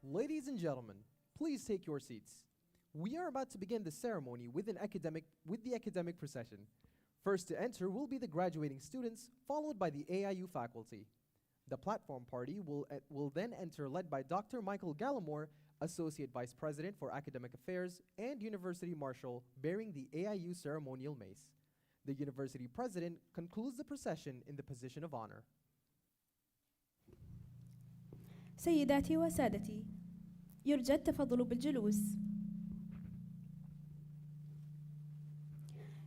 Ladies and gentlemen, please take your seats. We are about to begin the ceremony with the academic procession. First to enter will be the graduating students, followed by the AIU faculty. The platform party will then enter, led by Dr. Michael Gallimore, Associate Vice President for Academic Affairs and University Marshal, bearing the AIU ceremonial mace. The University President concludes the procession in the position of honor. سيداتي وسادتي، يرجى التفضل بالجلوس.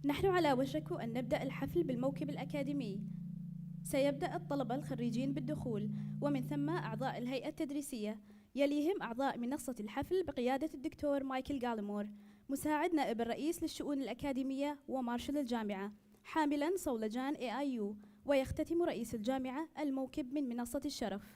نحن على وشك أن نبدأ الحفل بالموكب الأكاديمي. سيبدأ الطلبة الخريجين بالدخول، ومن ثم أعضاء الهيئة التدريسية، يليهم أعضاء منصة الحفل بقيادة الدكتور مايكل غاليمور، مساعد نائب الرئيس للشؤون الأكاديمية ومارشال الجامعة، حاملاً صولجان AIU، ويختتم رئيس الجامعة الموكب من منصة الشرف.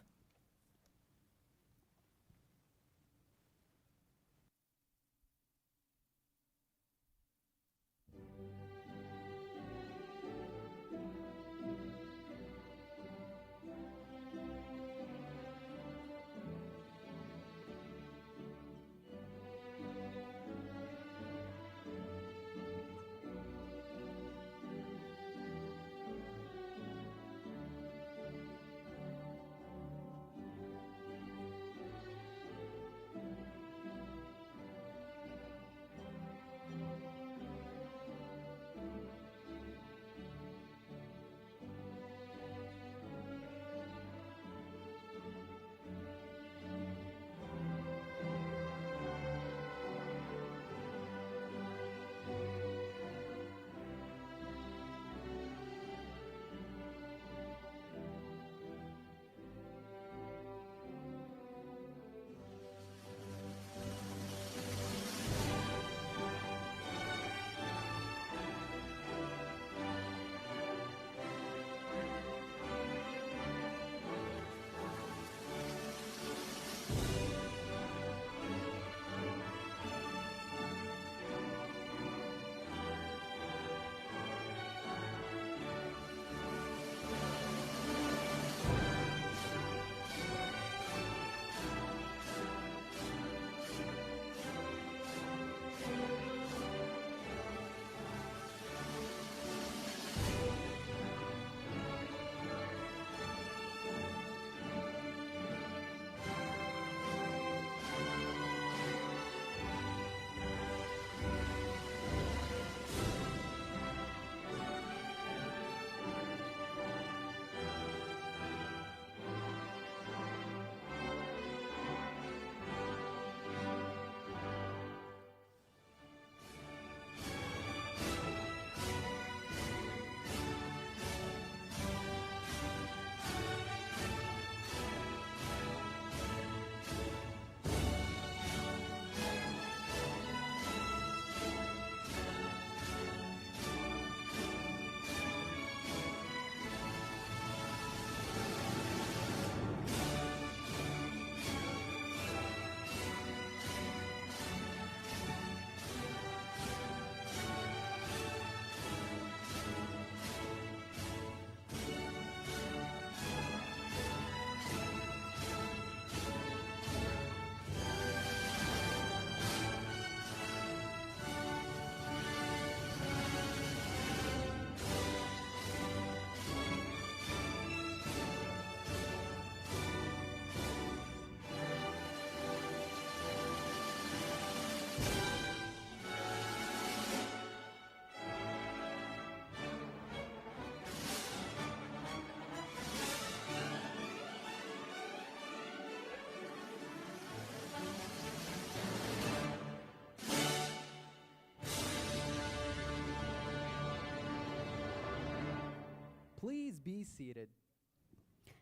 Please be seated.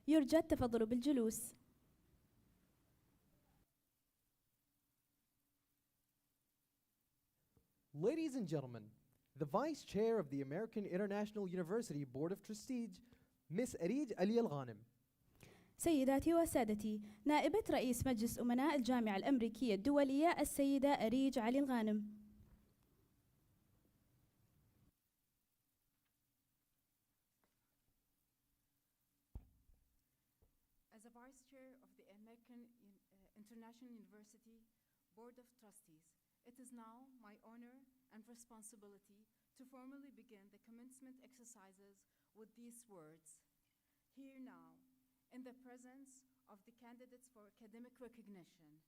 يرجى التفضل بالجلوس. Ladies and gentlemen, the Vice Chair of the American International University Board of Trustees, Miss أريج علي الغانم. سيداتي وسادتي، نائبة رئيس مجلس أمناء الجامعة الأمريكية الدولية السيدة أريج علي الغانم. As a Vice Chair of the American International University Board of Trustees, it is now my honor and responsibility to formally begin the commencement exercises with these words. Here now, in the presence of the candidates for academic recognition,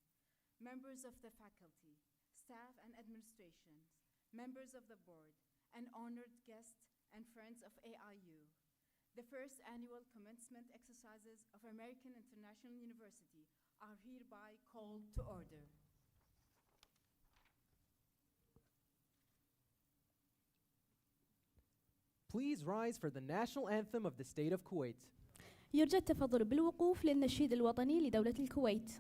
members of the faculty, staff and administration, members of the board, and honored guests and friends of AIU, the first annual commencement exercises of American International University are hereby called to order. Please rise for the national anthem of the state of Kuwait. يرجى التفضل بالوقوف للنشيد الوطني لدولة الكويت.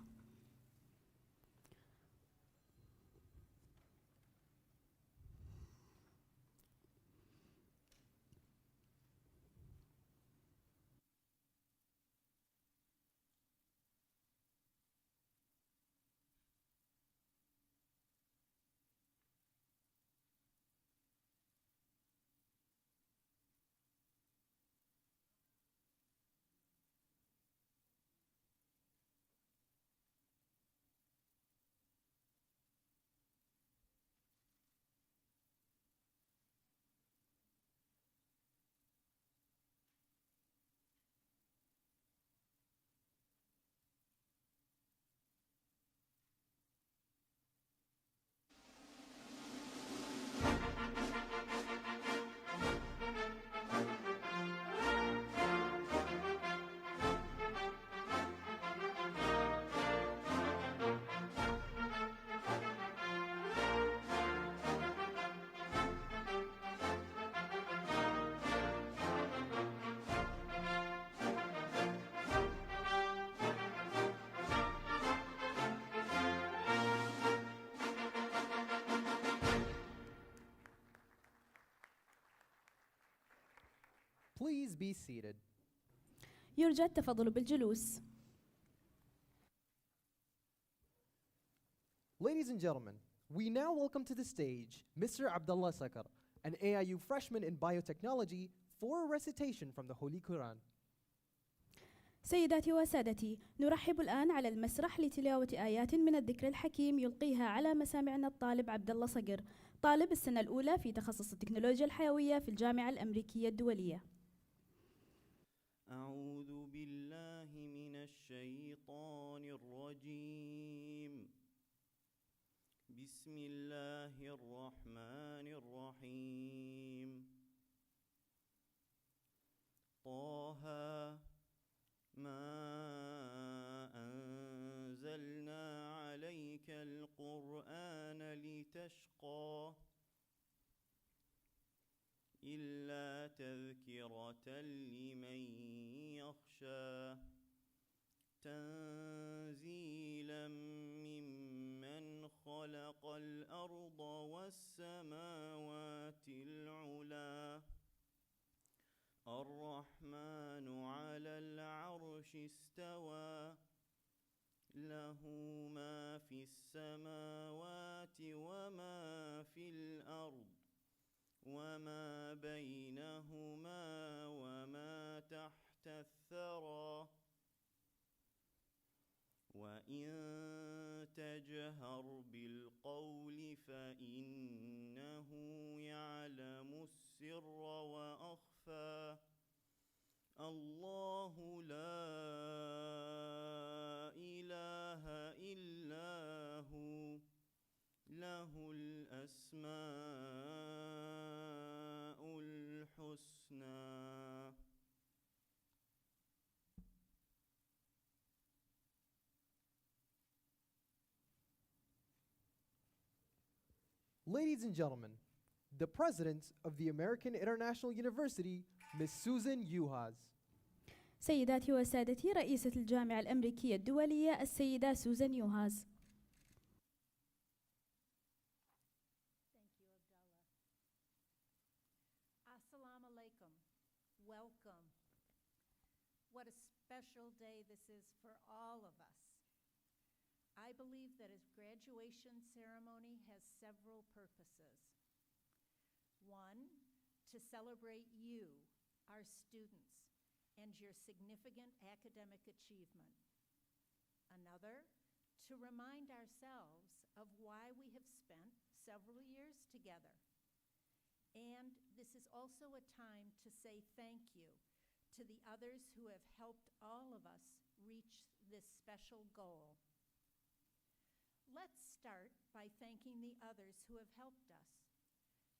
Please be seated. يرجى التفضل بالجلوس. Ladies and gentlemen, we now welcome to the stage Mr. Abdullah Sakar, an AIU freshman in biotechnology, for a recitation from the Holy Quran. سيداتي وسادتي، نرحب الآن على المسرح لتلاوة آيات من الذكر الحكيم يلقيها على مسامعنا الطالب عبد الله صقر، طالب السنة الأولى في تخصص التكنولوجيا الحيوية في الجامعة الأمريكية الدولية. أعوذ بالله من الشيطان الرجيم. بسم الله الرحمن الرحيم. طه ما أنزلنا عليك القرآن لتشقى إلا تذكرة لمن يخشى تنزيلا ممن خلق الأرض والسماوات العلى الرحمن على العرش استوى له ما في السماوات وما في الأرض وما بينهما وما تحت الثرى وإن تجهر بالقول فإنه يعلم السر وأخفى الله لا إله إلا هو له الأسماء الحسنى. Ladies and gentlemen, the President of the American International University Miss Susan Yuhas. سيداتي وسادتي، رئيسة الجامعة الأمريكية الدولية السيدة سوزان يوهاز. Assalamu alaikum. Welcome. What a special day this is for all of us. I believe that a graduation ceremony has several purposes. One, to celebrate you, our students, and your significant academic achievement. Another, to remind ourselves of why we have spent several years together. And this is also a time to say thank you to the others who have helped all of us reach this special goal. Let's start by thanking the others who have helped us.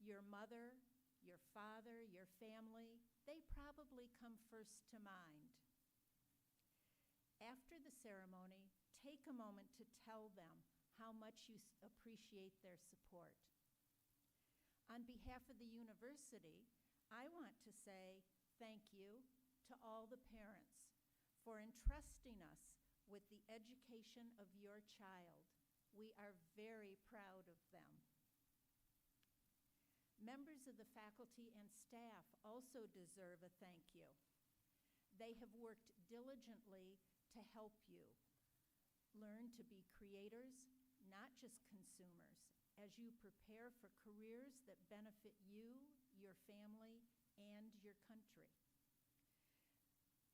Your mother, your father, your family, they probably come first to mind. After the ceremony, take a moment to tell them how much you appreciate their support. On behalf of the university, I want to say thank you to all the parents for entrusting us with the education of your child. We are very proud of them. Members of the faculty and staff also deserve a thank you. They have worked diligently to help you learn to be creators, not just consumers, as you prepare for careers that benefit you, your family, and your country.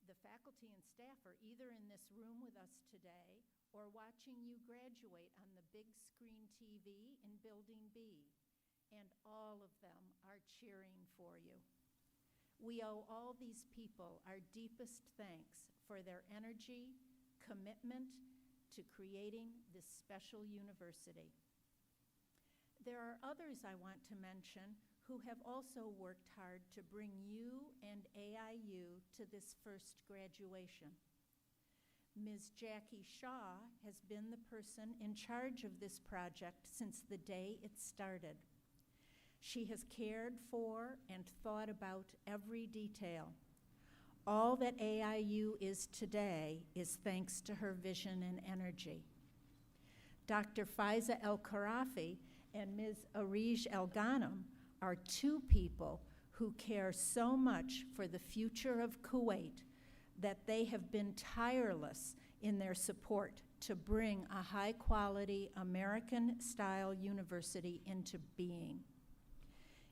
The faculty and staff are either in this room with us today or watching you graduate on the big screen TV in Building B, and all of them are cheering for you. We owe all these people our deepest thanks for their energy, commitment to creating this special university. There are others I want to mention who have also worked hard to bring you and AIU to this first graduation. Ms. Jackie Shaw has been the person in charge of this project since the day it started. She has cared for and thought about every detail. All that AIU is today is thanks to her vision and energy. Dr. Faiza El-Karafi and Ms. Arij El-Ghanem are two people who care so much for the future of Kuwait that they have been tireless in their support to bring a high-quality American-style university into being.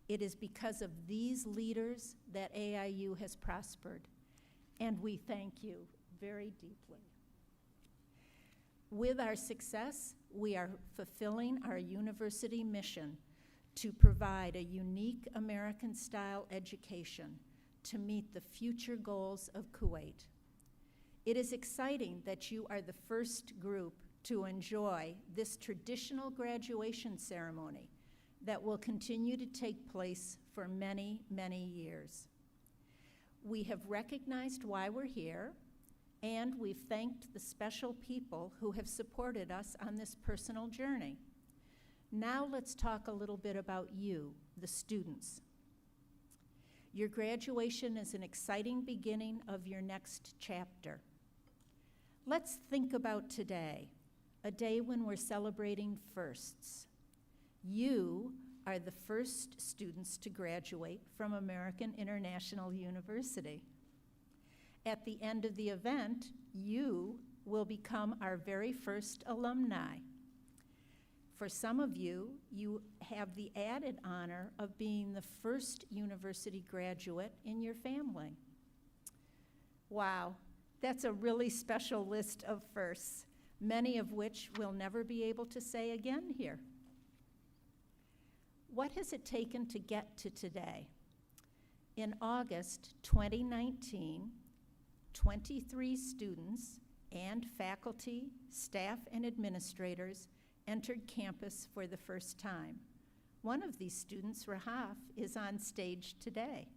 It is because of these leaders that AIU has prospered, and we thank you very deeply. With our success, we are fulfilling our university mission to provide a unique American-style education to meet the future goals of Kuwait. It is exciting that you are the first group to enjoy this traditional graduation ceremony that will continue to take place for many, many years. We have recognized why we're here, and we've thanked the special people who have supported us on this personal journey. Now let's talk a little bit about you, the students. Your graduation is an exciting beginning of your next chapter. Let's think about today, a day when we're celebrating firsts. You are the first students to graduate from American International University. At the end of the event, you will become our very first alumni. For some of you, you have the added honor of being the first university graduate in your family. Wow, that's a really special list of firsts, many of which we'll never be able to say again here. What has it taken to get to today? In August 2019, 23 students and faculty, staff, and administrators entered campus for the first time. One of these students, Rahaf, is on stage today.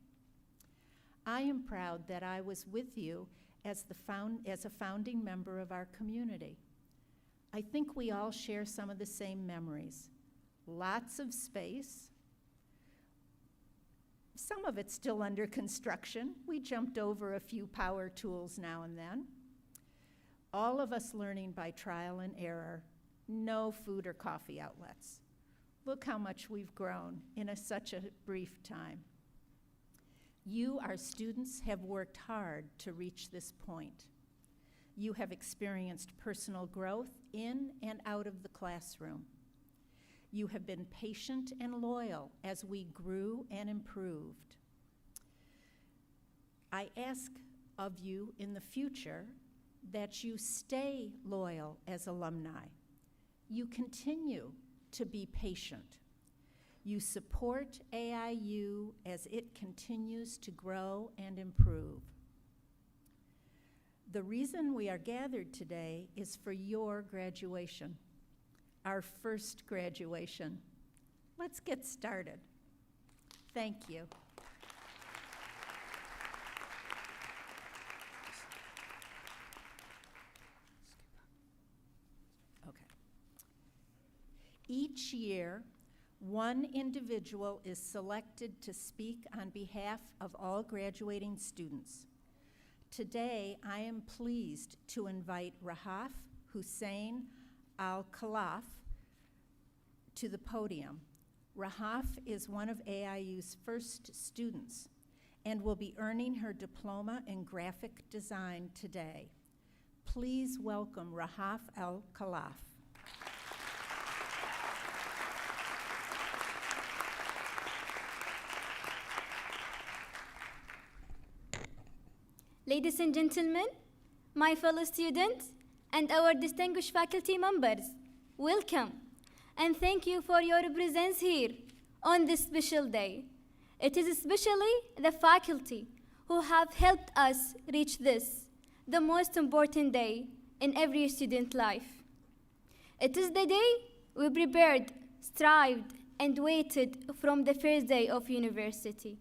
I am proud that I was with you as a founding member of our community. I think we all share some of the same memories. Lots of space, Some of it's still under construction. We jumped over a few power tools now and then. All of us learning by trial and error, no food or coffee outlets. Look how much we've grown in such a brief time. You, our students, have worked hard to reach this point. You have experienced personal growth in and out of the classroom. You have been patient and loyal as we grew and improved. I ask of you in the future that you stay loyal as alumni. You continue to be patient. You support AIU as it continues to grow and improve. The reason we are gathered today is for your graduation, our first graduation. Let's get started. Thank you. Okay. Each year, one individual is selected to speak on behalf of all graduating students. Today, I am pleased to invite Rahaf Hussein Al-Khalaf to the podium. Rahaf is one of AIU's first students and will be earning her diploma in graphic design today. Please welcome Rahaf Al-Khalaf. Ladies and gentlemen, my fellow students, and our distinguished faculty members, welcome, and thank you for your presence here on this special day. It is especially the faculty who have helped us reach this, the most important day in every student life. It is the day we prepared, strived, and waited from the first day of university.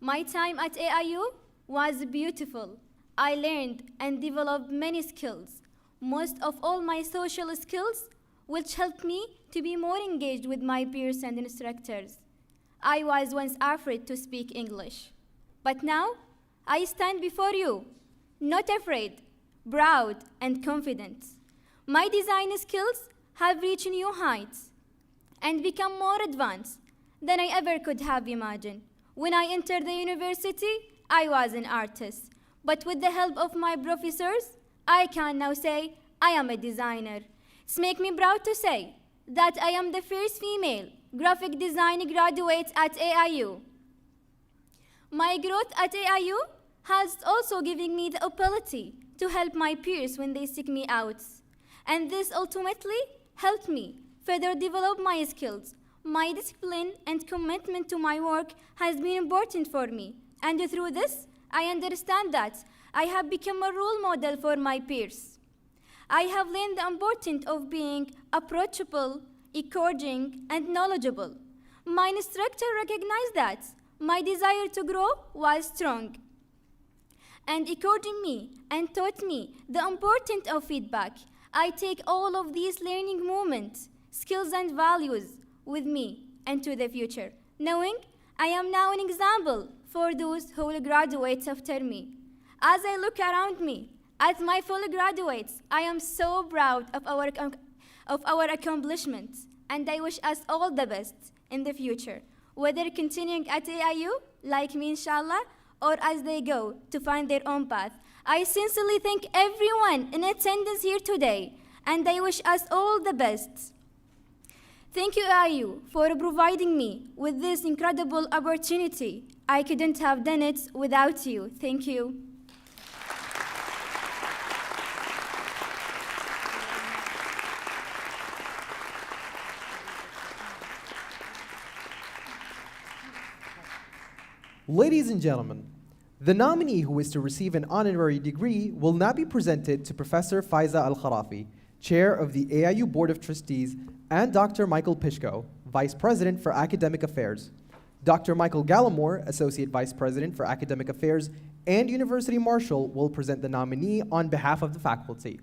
My time at AIU was beautiful. I learned and developed many skills, most of all my social skills, which helped me to be more engaged with my peers and instructors. I was once afraid to speak English, but now I stand before you, not afraid, proud, and confident. My design skills have reached new heights and become more advanced than I ever could have imagined. When I entered the university, I was an artist, but with the help of my professors, I can now say I am a designer. It's make me proud to say that I am the first female graphic design graduate at AIU. My growth at AIU has also given me the ability to help my peers when they seek me out. And this ultimately helped me further develop my skills. My discipline and commitment to my work has been important for me. And through this, I understand that I have become a role model for my peers. I have learned the importance of being approachable, encouraging, and knowledgeable. My instructor recognized that my desire to grow was strong and encouraged me and taught me the importance of feedback. I take all of these learning moments, skills, and values with me into the future, knowing I am now an example for those who will graduate after me. As I look around me at my fellow graduates, I am so proud of our accomplishments, and I wish us all the best in the future, whether continuing at AIU, like me inshallah, or as they go to find their own path. I sincerely thank everyone in attendance here today, and I wish us all the best. Thank you, AIU, for providing me with this incredible opportunity. I couldn't have done it without you. Thank you. Ladies and gentlemen, the nominee who is to receive an honorary degree will now be presented to Professor Faiza Al-Kharafi, Chair of the AIU Board of Trustees, and Dr. Michael Pishko, Vice President for Academic Affairs. Dr. Michael Gallimore, Associate Vice President for Academic Affairs and University Marshal, will present the nominee on behalf of the faculty.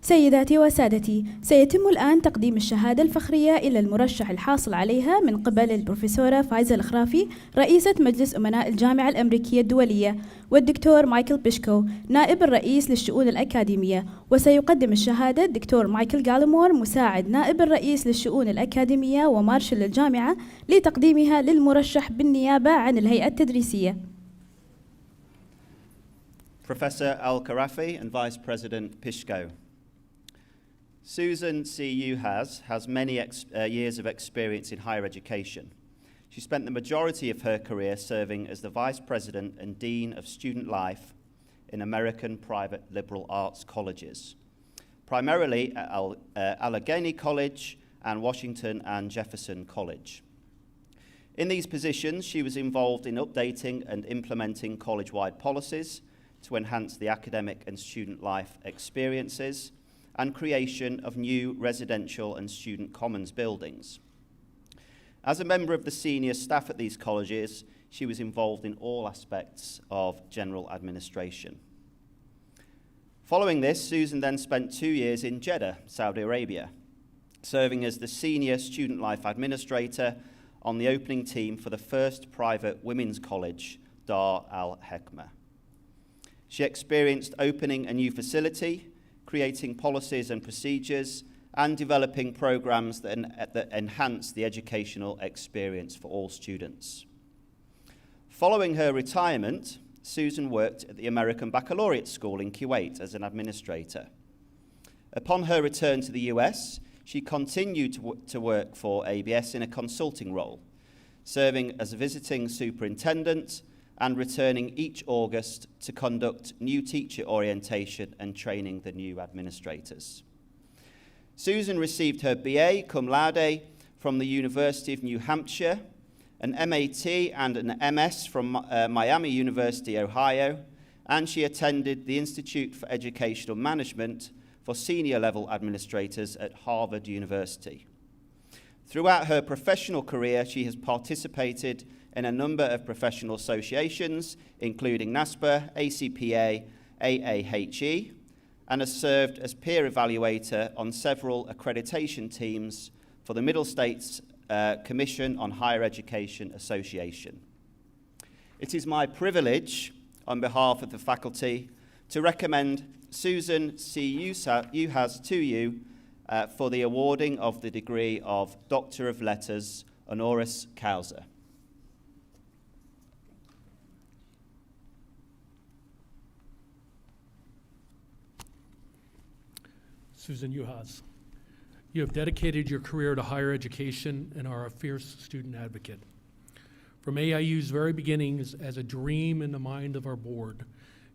سيداتي وسادتي، سيتم الآن تقديم الشهادة الفخرية إلى المرشح الحاصل عليها من قبل البروفيسورة فايزة الخرافي رئيسة مجلس أمناء الجامعة الأمريكية الدولية، والدكتور مايكل بيشكو نائب الرئيس للشؤون الأكاديمية. وسيقدم الشهادة الدكتور مايكل جالمور مساعد نائب الرئيس للشؤون الأكاديمية ومارشال الجامعة لتقديمها للمرشح بالنيابة عن الهيئة التدريسية. Professor Al-Karafi and Vice President Pishko. Susan C. has many years of experience in higher education. She spent the majority of her career serving as the Vice President and Dean of Student Life in American private liberal arts colleges, primarily at Allegheny College and Washington and Jefferson College. In these positions, she was involved in updating and implementing college-wide policies to enhance the academic and student life experiences and creation of new residential and student commons buildings. As a member of the senior staff at these colleges, she was involved in all aspects of general administration. Following this, Susan then spent 2 years in Jeddah, Saudi Arabia, serving as the senior student life administrator on the opening team for the first private women's college, Dar al-Hekmah. She experienced opening a new facility, creating policies and procedures, and developing programs that enhance the educational experience for all students. Following her retirement, Susan worked at the American Baccalaureate School in Kuwait as an administrator. Upon her return to the US, she continued to work for ABS in a consulting role, serving as a visiting superintendent and returning each August to conduct new teacher orientation and training the new administrators. Susan received her BA cum laude from the University of New Hampshire, an MAT and an MS from Miami University, Ohio, and she attended the Institute for Educational Management for senior level administrators at Harvard University. Throughout her professional career, she has participated in a number of professional associations, including NASPA, ACPA, AAHE, and has served as peer evaluator on several accreditation teams for the Middle States Commission on Higher Education Association. It is my privilege, on behalf of the faculty, to recommend Susan C. Uhas to you for the awarding of the degree of Doctor of Letters honoris causa. Susan Uhas, you have dedicated your career to higher education and are a fierce student advocate. From AIU's very beginnings as a dream in the mind of our board,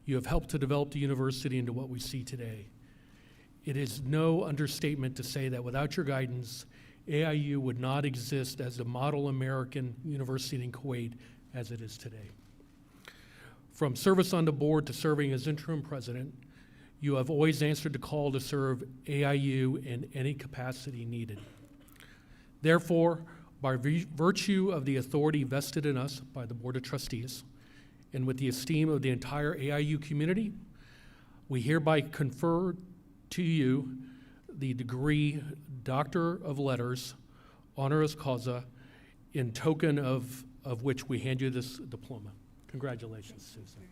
you have helped to develop the university into what we see today. It is no understatement to say that without your guidance, AIU would not exist as a model American university in Kuwait as it is today. From service on the board to serving as interim president, you have always answered the call to serve AIU in any capacity needed. Therefore, by virtue of the authority vested in us by the Board of Trustees, and with the esteem of the entire AIU community, we hereby confer to you the degree Doctor of Letters, honoris causa, in token of which we hand you this diploma. Congratulations, Susan.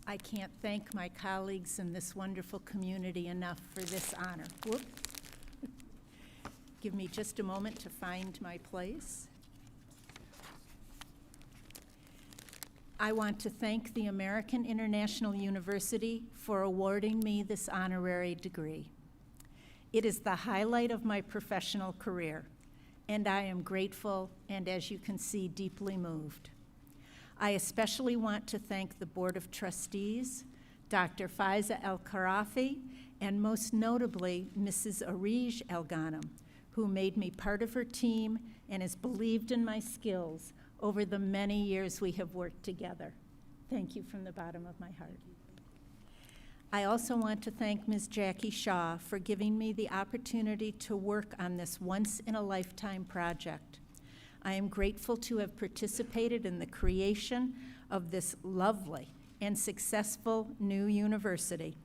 I can't thank my colleagues in this wonderful community enough for this honor. Whoop. give me just a moment to find my place. I want to thank the American International University for awarding me this honorary degree. It is the highlight of my professional career, and I am grateful and, as you can see, deeply moved. I especially want to thank the Board of Trustees, Dr. Faiza El-Kharafi, and most notably, Mrs. Arij El-Ghanem, who made me part of her team and has believed in my skills over the many years we have worked together. Thank you from the bottom of my heart. I also want to thank Ms. Jackie Shaw for giving me the opportunity to work on this once-in-a-lifetime project. I am grateful to have participated in the creation of this lovely and successful new university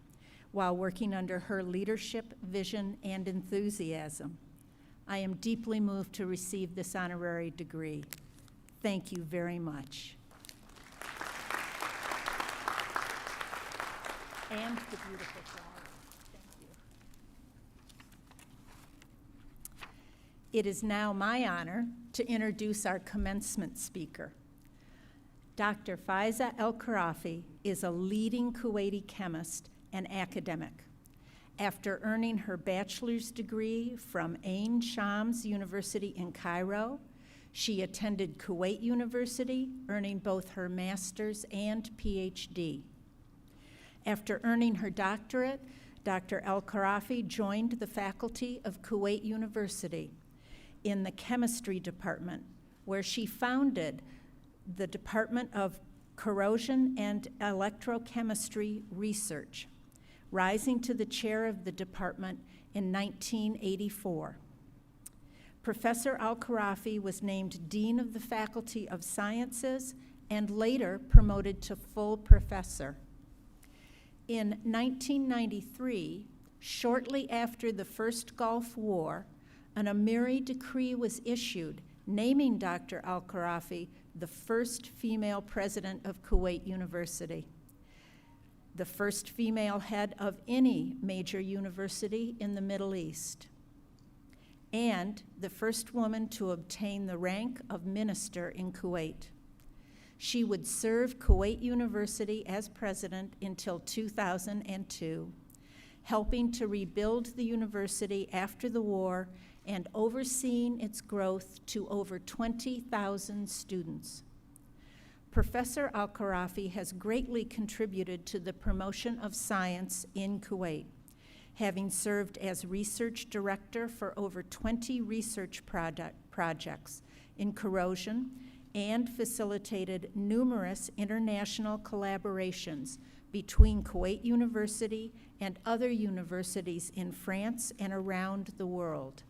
while working under her leadership, vision, and enthusiasm. I am deeply moved to receive this honorary degree. Thank you very much. And the beautiful flowers. Thank you. It is now my honor to introduce our commencement speaker. Dr. Faiza El-Kharafi is a leading Kuwaiti chemist and academic. After earning her bachelor's degree from Ain Shams University in Cairo, she attended Kuwait University, earning both her master's and PhD. After earning her doctorate, Dr. El-Kharafi joined the faculty of Kuwait University in the chemistry department, where she founded the Department of Corrosion and Electrochemistry Research, rising to the chair of the department in 1984. Professor El-Kharafi was named Dean of the Faculty of Sciences and later promoted to full professor. In 1993, shortly after the first Gulf War, an Amiri decree was issued naming Dr. El-Kharafi the first female president of Kuwait University, the first female head of any major university in the Middle East, and the first woman to obtain the rank of minister in Kuwait. She would serve Kuwait University as president until 2002, helping to rebuild the university after the war and overseeing its growth to over 20,000 students. Professor El-Kharafi has greatly contributed to the promotion of science in Kuwait, having served as research director for over 20 research projects in corrosion and facilitated numerous international collaborations between Kuwait University and other universities in France and around the world.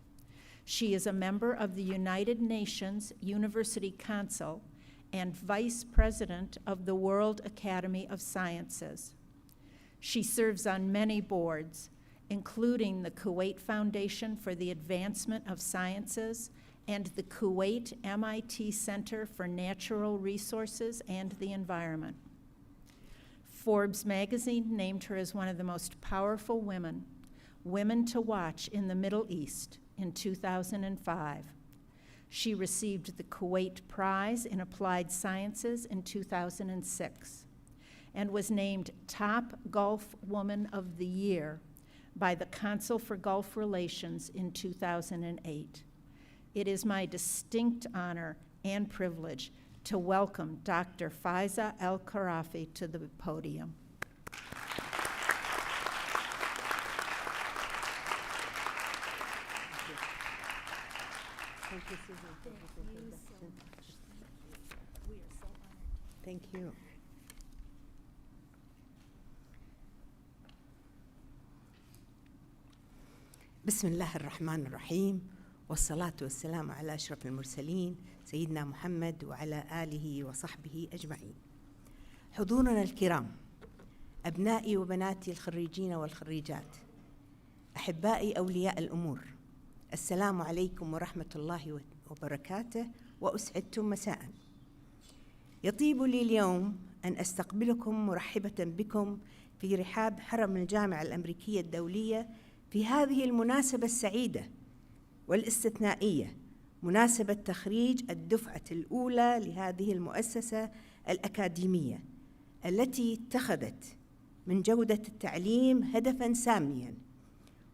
She is a member of the United Nations University Council and vice president of the World Academy of Sciences. She serves on many boards, including the Kuwait Foundation for the Advancement of Sciences and the Kuwait MIT Center for Natural Resources and the Environment. Forbes magazine named her as one of the most powerful women to watch in the Middle East in 2005. She received the Kuwait Prize in Applied Sciences in 2006 and was named Top Gulf Woman of the Year by the Council for Gulf Relations in 2008. It is my distinct honor and privilege to welcome Dr. Faiza El-Kharafi to the podium. Thank you, Susan. Thank you so much. We are so honored. Thank you. بسم الله الرحمن الرحيم والصلاة والسلام على أشرف المرسلين سيدنا محمد وعلى آله وصحبه أجمعين. حضورنا الكرام، أبنائي وبناتي الخريجين والخريجات، أحبائي أولياء الأمور، السلام عليكم ورحمة الله وبركاته وأسعدتم مساء. يطيب لي اليوم أن أستقبلكم مرحبة بكم في رحاب حرم الجامعة الأمريكية الدولية في هذه المناسبة السعيدة والاستثنائية مناسبة تخريج الدفعة الأولى لهذه المؤسسة الأكاديمية التي اتخذت من جودة التعليم هدفاً سامياً،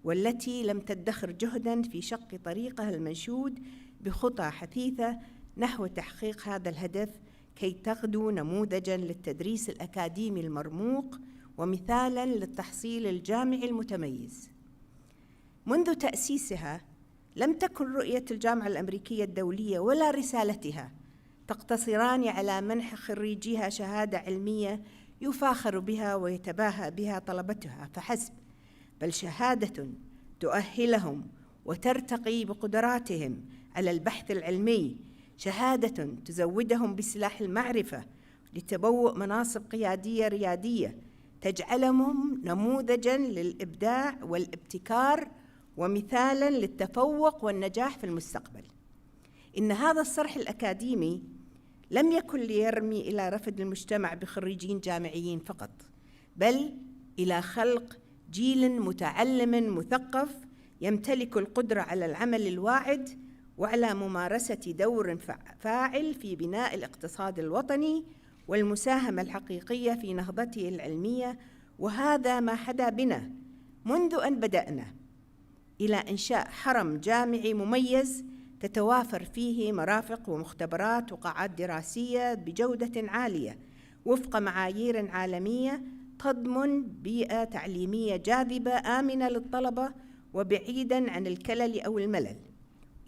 والتي لم تدخر جهداً في شق طريقها المنشود بخطى حثيثة نحو تحقيق هذا الهدف، كي تغدو نموذجاً للتدريس الأكاديمي المرموق ومثالاً للتحصيل الجامعي المتميز. منذ تأسيسها لم تكن رؤية الجامعة الأمريكية الدولية ولا رسالتها تقتصران على منح خريجيها شهادة علمية يفاخر بها ويتباهى بها طلبتها فحسب، بل شهادة تؤهلهم وترتقي بقدراتهم على البحث العلمي، شهادة تزودهم بسلاح المعرفة لتبوء مناصب قيادية ريادية تجعلهم نموذجاً للإبداع والابتكار ومثالاً للتفوق والنجاح في المستقبل. إن هذا الصرح الأكاديمي لم يكن ليرمي إلى رفد المجتمع بخريجين جامعيين فقط، بل إلى خلق جيل متعلم مثقف يمتلك القدرة على العمل الواعد وعلى ممارسة دور فاعل في بناء الاقتصاد الوطني والمساهمة الحقيقية في نهضته العلمية. وهذا ما حدا بنا منذ أن بدأنا إلى إنشاء حرم جامعي مميز تتوافر فيه مرافق ومختبرات وقاعات دراسية بجودة عالية وفق معايير عالمية تضمن بيئة تعليمية جاذبة آمنة للطلبة وبعيداً عن الكلل أو الملل،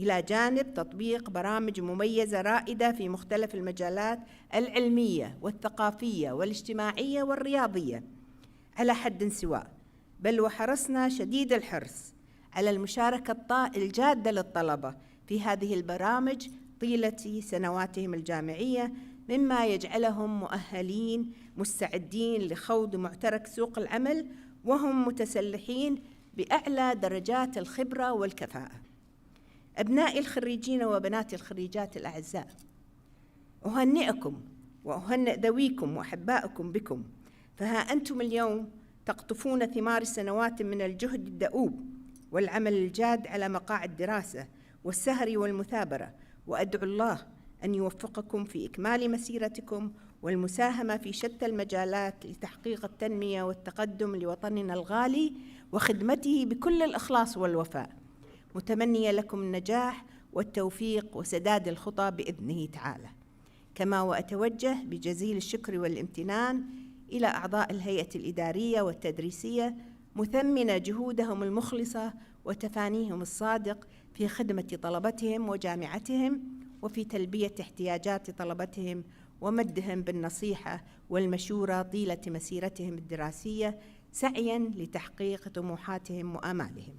إلى جانب تطبيق برامج مميزة رائدة في مختلف المجالات العلمية والثقافية والاجتماعية والرياضية على حد سواء. بل وحرصنا شديد الحرص على المشاركة الجادة للطلبة في هذه البرامج طيلة سنواتهم الجامعية، مما يجعلهم مؤهلين مستعدين لخوض معترك سوق العمل وهم متسلحين بأعلى درجات الخبرة والكفاءة. أبنائي الخريجين وبناتي الخريجات الأعزاء، أهنئكم وأهنئ ذويكم وأحبائكم بكم، فها أنتم اليوم تقطفون ثمار سنوات من الجهد الدؤوب والعمل الجاد على مقاعد الدراسة والسهر والمثابرة، وأدعو الله أن يوفقكم في إكمال مسيرتكم والمساهمة في شتى المجالات لتحقيق التنمية والتقدم لوطننا الغالي وخدمته بكل الإخلاص والوفاء، متمنية لكم النجاح والتوفيق وسداد الخطى بإذنه تعالى. كما وأتوجه بجزيل الشكر والامتنان إلى أعضاء الهيئة الإدارية والتدريسية، مثمنة جهودهم المخلصة وتفانيهم الصادق في خدمة طلبتهم وجامعتهم وفي تلبية احتياجات طلبتهم ومدهم بالنصيحة والمشورة طيلة مسيرتهم الدراسية سعياً لتحقيق طموحاتهم وآمالهم.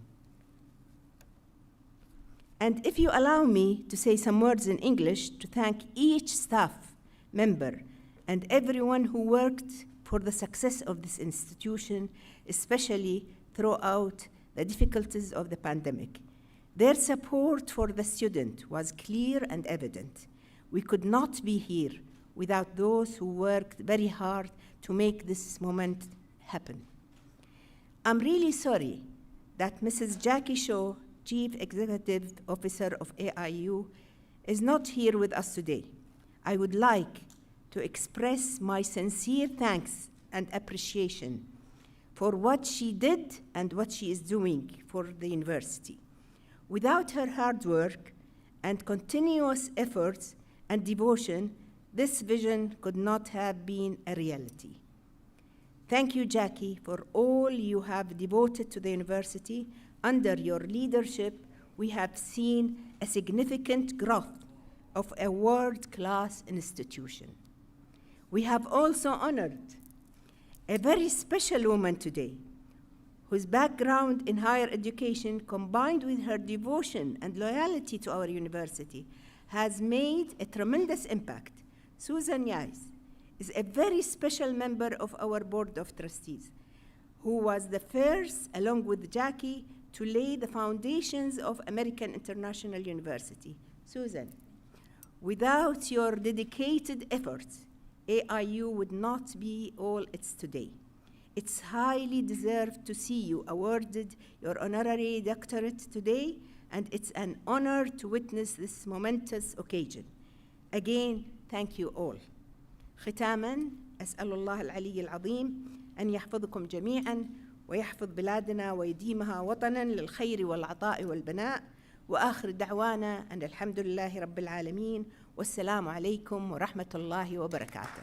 And if you allow me to say some words in English to thank each staff member and everyone who worked for the success of this institution, especially throughout the difficulties of the pandemic. Their support for the student was clear and evident. We could not be here without those who worked very hard to make this moment happen. I'm really sorry that Mrs. Jackie Shaw, Chief Executive Officer of AIU, is not here with us today. I would like to express my sincere thanks and appreciation for what she did and what she is doing for the university. Without her hard work and continuous efforts and devotion, this vision could not have been a reality. Thank you, Jackie, for all you have devoted to the university. Under your leadership, we have seen a significant growth of a world-class institution. We have also honored a very special woman today, whose background in higher education, combined with her devotion and loyalty to our university, has made a tremendous impact. Susan Yais is a very special member of our Board of Trustees, who was the first, along with Jackie, to lay the foundations of American International University. Susan, without your dedicated efforts, AIU would not be all it's today. It's highly deserved to see you awarded your honorary doctorate today and it's an honor to witness this momentous occasion. Again, thank you all. ختاماً أسأل الله العلي العظيم أن يحفظكم جميعاً ويحفظ بلادنا ويديمها وطناً للخير والعطاء والبناء، وآخر دعوانا أن الحمد لله رب العالمين والسلام عليكم ورحمة الله وبركاته.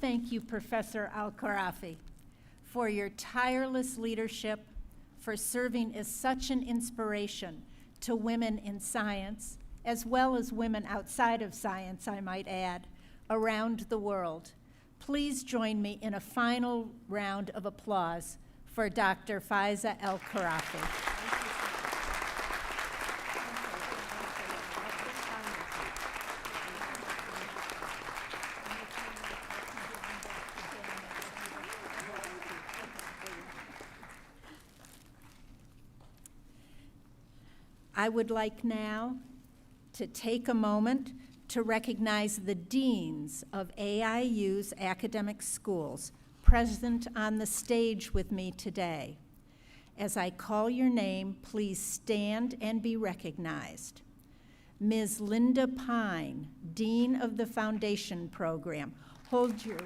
Thank you, Professor Al-Kharafi, for your tireless leadership, for serving as such an inspiration to women in science, as well as women outside of science, I might add, around the world. Please join me in a final round of applause for Dr. Faiza Al-Kharafi. I would like now to take a moment to recognize the deans of AIU's academic schools present on the stage with me today. As I call your name, please stand and be recognized. Ms. Linda Pine, Dean of the Foundation Program. Hold your...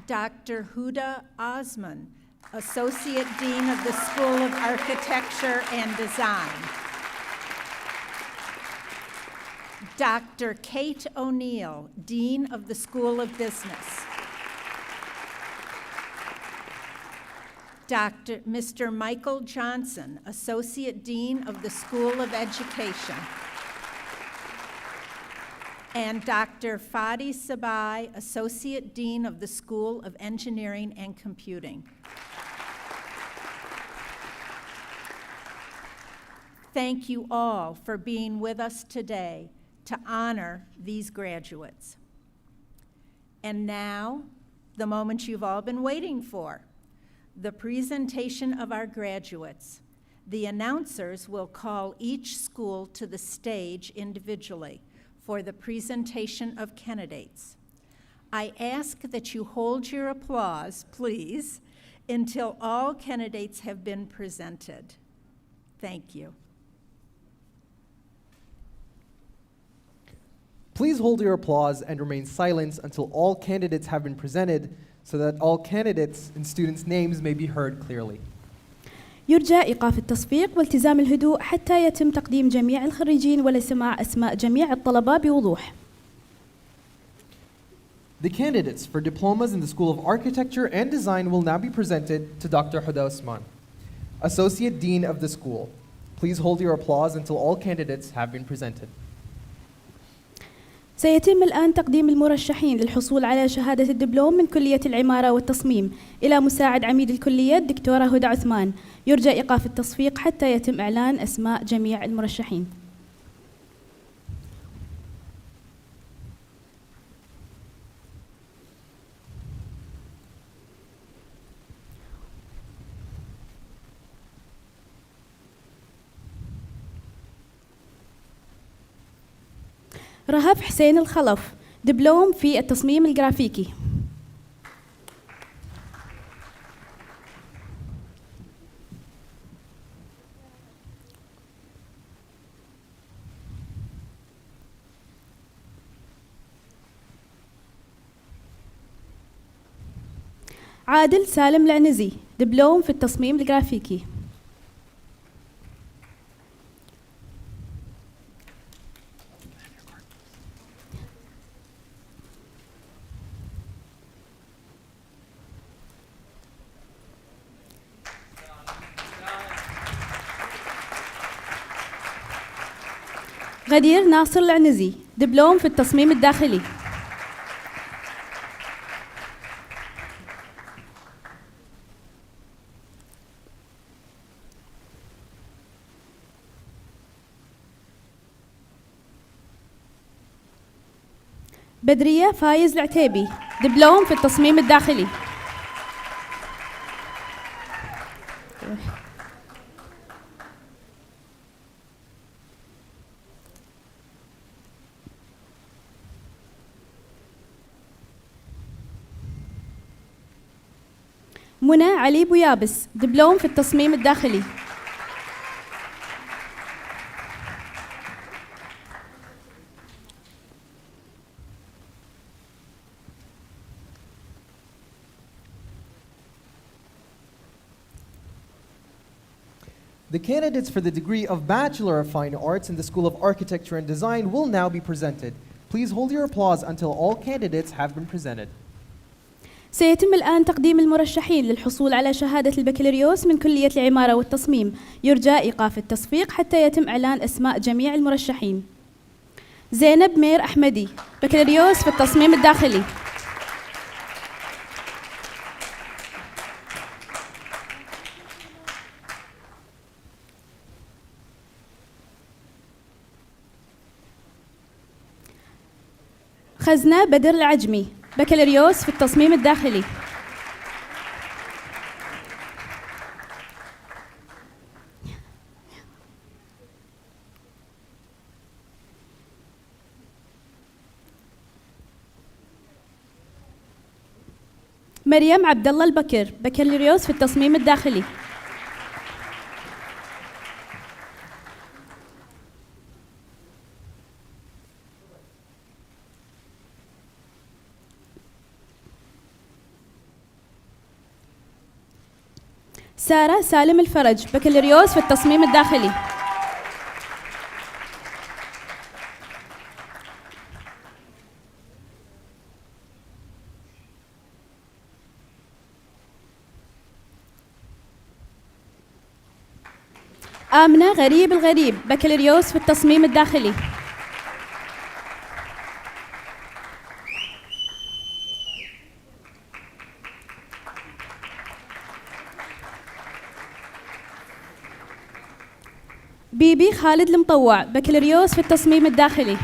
Dr. Huda Osman, Associate Dean of the School of Architecture and Design. Dr. Kate O'Neill, Dean of the School of Business. Mr. Michael Johnson, Associate Dean of the School of Education. And Dr. Fadi Sabai, Associate Dean of the School of Engineering and Computing. Thank you all for being with us today to honor these graduates. And now, the moment you've all been waiting for, the presentation of our graduates. The announcers will call each school to the stage individually for the presentation of candidates. I ask that you hold your applause, please, until all candidates have been presented. Thank you. Please hold your applause and remain silent until all candidates have been presented so that all candidates and students' names may be heard clearly. يرجى إيقاف التصفيق والتزام الهدوء حتى يتم تقديم جميع الخريجين ولسماع أسماء جميع الطلبة بوضوح. The candidates for diplomas in the School of Architecture and Design will now be presented to Dr. Huda Osman, Associate Dean of the school. Please hold your applause until all candidates have been presented. سيتم الآن تقديم المرشحين للحصول على شهادة الدبلوم من كلية العمارة والتصميم إلى مساعد عميد الكلية الدكتورة هدى عثمان. يرجى إيقاف التصفيق حتى يتم إعلان أسماء جميع المرشحين. رهف حسين الخلف، دبلوم في التصميم الجرافيكي. عادل سالم العنزي، دبلوم في التصميم الجرافيكي. غدير ناصر العنزي، دبلوم في التصميم الداخلي. بدرية فايز العتيبي، دبلوم في التصميم الداخلي. منى علي بويابس، دبلوم في التصميم الداخلي. The candidates for the degree of Bachelor of Fine Arts in the School of Architecture and Design will now be presented. Please hold your applause until all candidates have been presented. سيتم الآن تقديم المرشحين للحصول على شهادة البكالوريوس من كلية العمارة والتصميم. يرجى إيقاف التصفيق حتى يتم إعلان أسماء جميع المرشحين. زينب مير أحمدي، بكالوريوس في التصميم الداخلي. خزنة بدر العجمي، بكالوريوس في التصميم الداخلي. مريم عبد الله البكر، بكالوريوس في التصميم الداخلي. سارة سالم الفرج، بكالوريوس في التصميم الداخلي. آمنة غريب الغريب، بكالوريوس في التصميم الداخلي. بيبي خالد المطوع، بكالوريوس في التصميم الداخلي.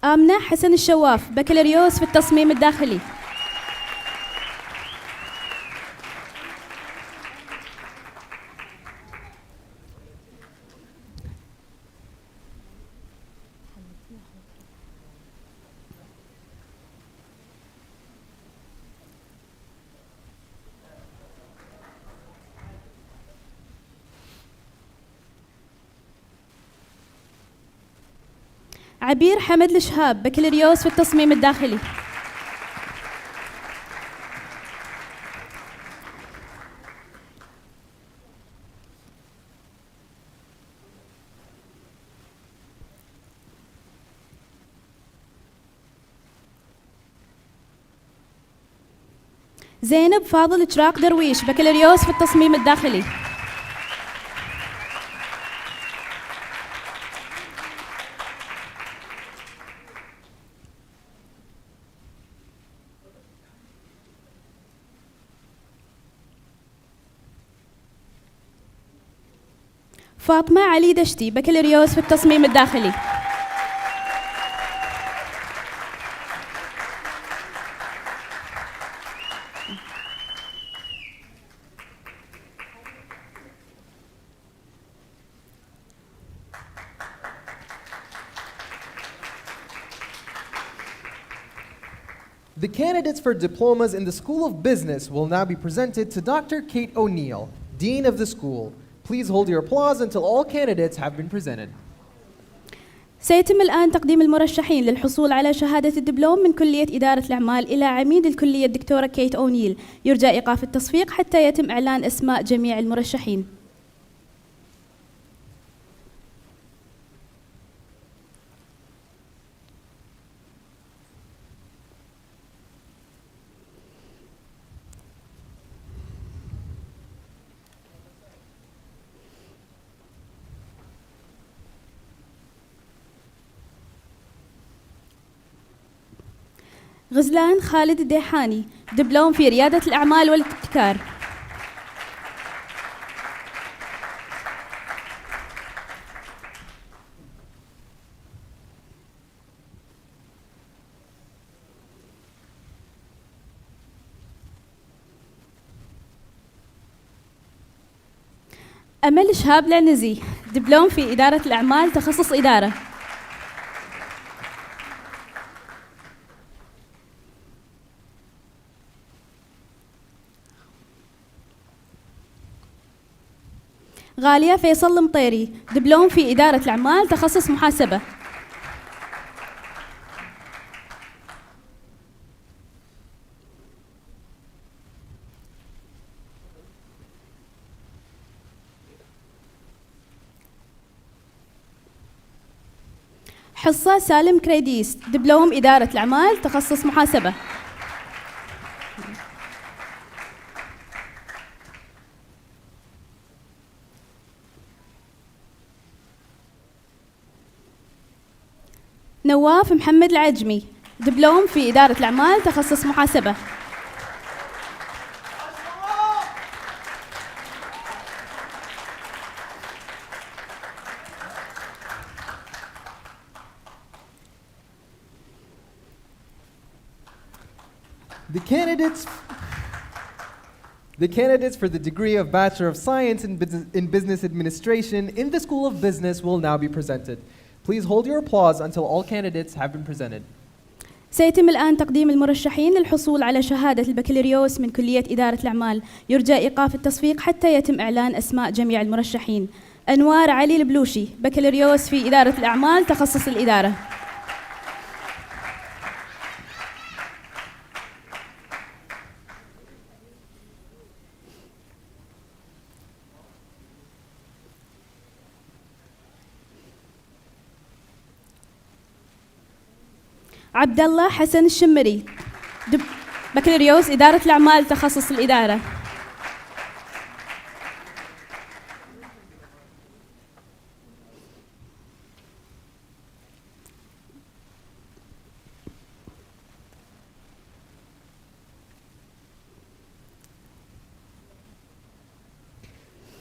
آمنة حسن الشواف، بكالوريوس في التصميم الداخلي. عبير حمد الشهاب، بكالوريوس في التصميم الداخلي. زينب فاضل إشراق درويش، بكالوريوس في التصميم الداخلي. فاطمة علي دشتي، بكالوريوس في التصميم الداخلي. The candidates for diplomas in the School of Business will now be presented to Dr. Kate O'Neill, Dean of the school. Please hold your applause until all candidates have been presented. سيتم الآن تقديم المرشحين للحصول على شهادة الدبلوم من كلية إدارة الأعمال إلى عميد الكلية الدكتورة كيت أونيل. يرجى إيقاف التصفيق حتى يتم إعلان أسماء جميع المرشحين. غزلان خالد الديحاني، دبلوم في ريادة الأعمال والابتكار. أمل شهاب العنزي، دبلوم في إدارة الأعمال تخصص إدارة. غالية فيصل المطيري، دبلوم في إدارة الأعمال تخصص محاسبة. حصة سالم كريديس، دبلوم إدارة الأعمال تخصص محاسبة. نواف محمد العجمي، دبلوم في إدارة الأعمال تخصص محاسبة. The candidates for the degree of Bachelor of Science in Business Administration in the School of Business will now be presented. Please hold your applause until all candidates have been presented. سيتم الآن تقديم المرشحين للحصول على شهادة البكالوريوس من كلية إدارة الأعمال. يرجى إيقاف التصفيق حتى يتم إعلان أسماء جميع المرشحين. أنوار علي البلوشي، بكالوريوس في إدارة الأعمال تخصص الإدارة. عبد الله حسن الشمري، بكالوريوس إدارة الأعمال تخصص الإدارة.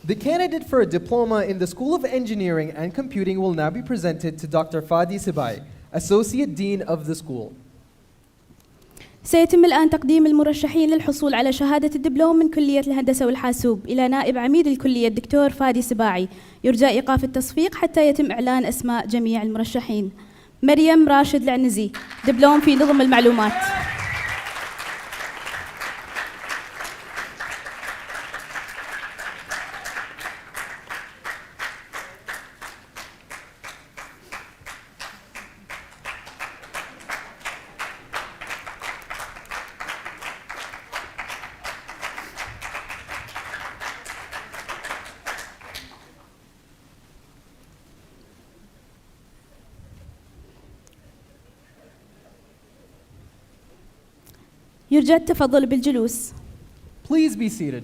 The candidate for a diploma in the School of Engineering and Computing will now be presented to Dr. Fadi Sibai, Associate Dean of the school. سيتم الآن تقديم المرشحين للحصول على شهادة الدبلوم من كلية الهندسة والحاسوب إلى نائب عميد الكلية الدكتور فادي سباعي. يرجى إيقاف التصفيق حتى يتم إعلان أسماء جميع المرشحين. مريم راشد العنزي، دبلوم في نظم المعلومات. يرجى التفضل بالجلوس. Please be seated.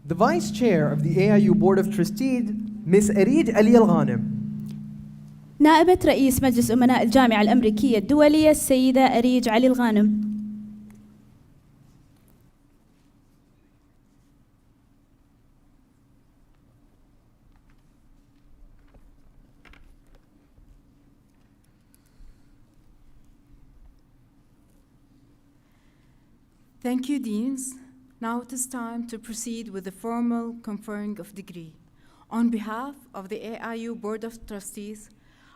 The Vice Chair of the AIU Board of Trustees, Ms. أريج علي الغانم. نائبة رئيس مجلس أمناء الجامعة الأمريكية الدولية السيدة أريج علي الغانم. Thank you, Deans. Now it is time to proceed with the formal conferring of degree. On behalf of the AIU Board of Trustees,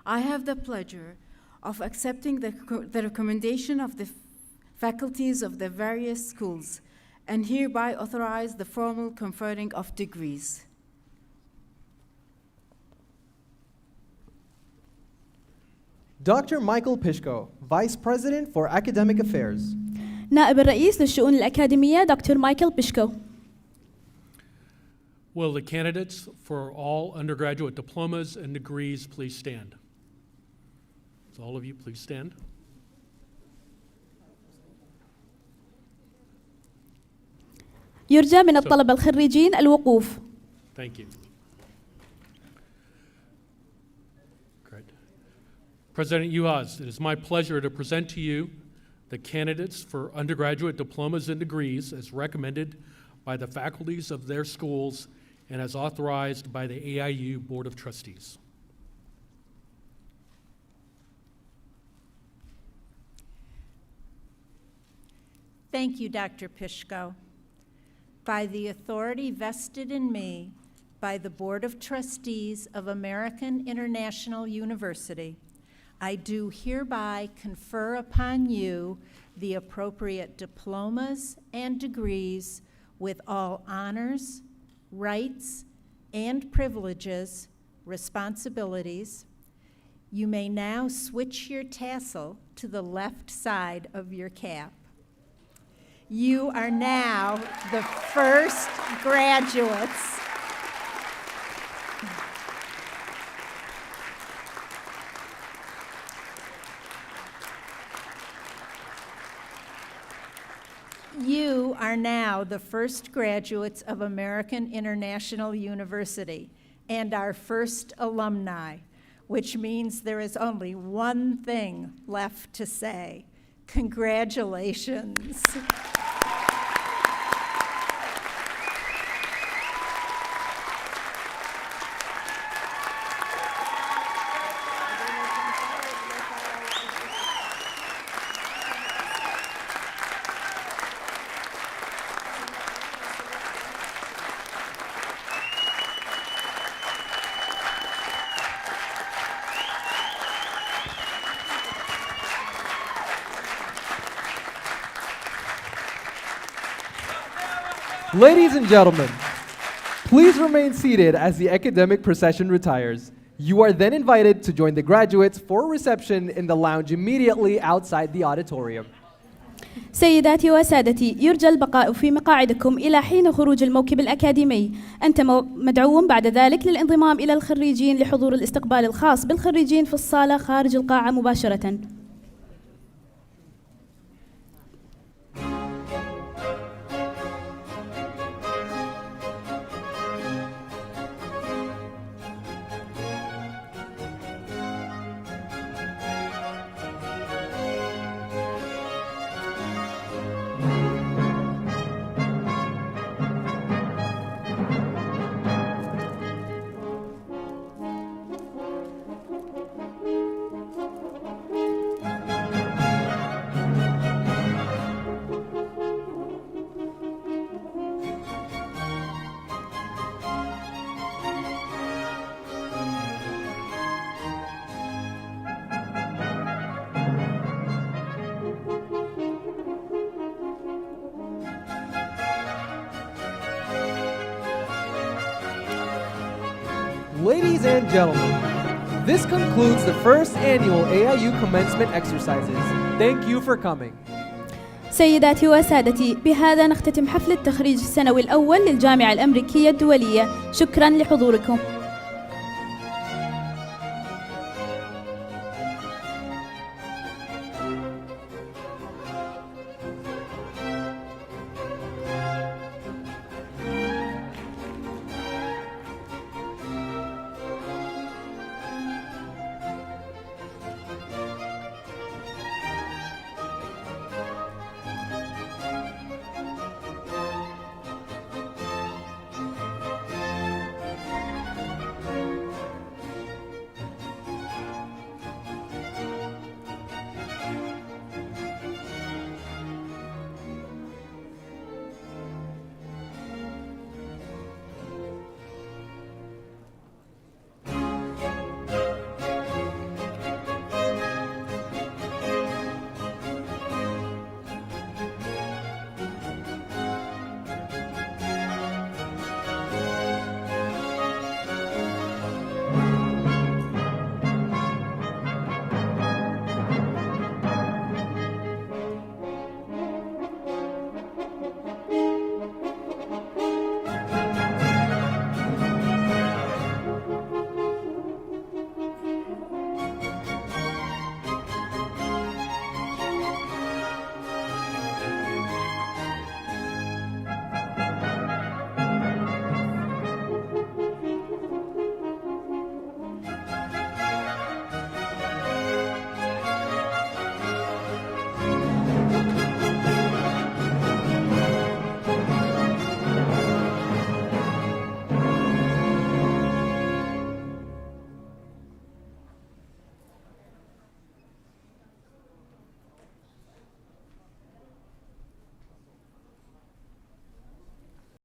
I have the pleasure of accepting the recommendation of the faculties of the various schools and hereby authorize the formal conferring of degrees. Dr. Michael Pishko, Vice President for Academic Affairs. نائب الرئيس للشؤون الأكاديمية دكتور مايكل بيشكو. Will the candidates for all undergraduate diplomas and degrees please stand? So all of you please stand. يرجى من الطلبة الخريجين الوقوف. Thank you. Great. President Uhas, it is my pleasure to present to you the candidates for undergraduate diplomas and degrees as recommended by the faculties of their schools and as authorized by the AIU Board of Trustees. Thank you, Dr. Pishko. By the authority vested in me by the Board of Trustees of American International University, I do hereby confer upon you the appropriate diplomas and degrees with all honors, rights, and privileges, responsibilities. You may now switch your tassel to the left side of your cap. You are now the first graduates You are now the first graduates of American International University and our first alumni, which means there is only one thing left to say. Congratulations. Ladies and gentlemen, please remain seated as the academic procession retires. You are then invited to join the graduates for a reception in the lounge immediately outside the auditorium. سيداتي وسادتي، يرجى البقاء في مقاعدكم إلى حين خروج الموكب الأكاديمي. أنت مدعو بعد ذلك للانضمام إلى الخريجين لحضور الاستقبال الخاص بالخريجين في الصالة خارج القاعة مباشرة. Ladies and gentlemen, this concludes the first annual AIU commencement exercises. Thank you for coming. سيداتي وسادتي، بهذا نختتم حفل التخريج السنوي الأول للجامعة الأمريكية الدولية. شكرا لحضوركم.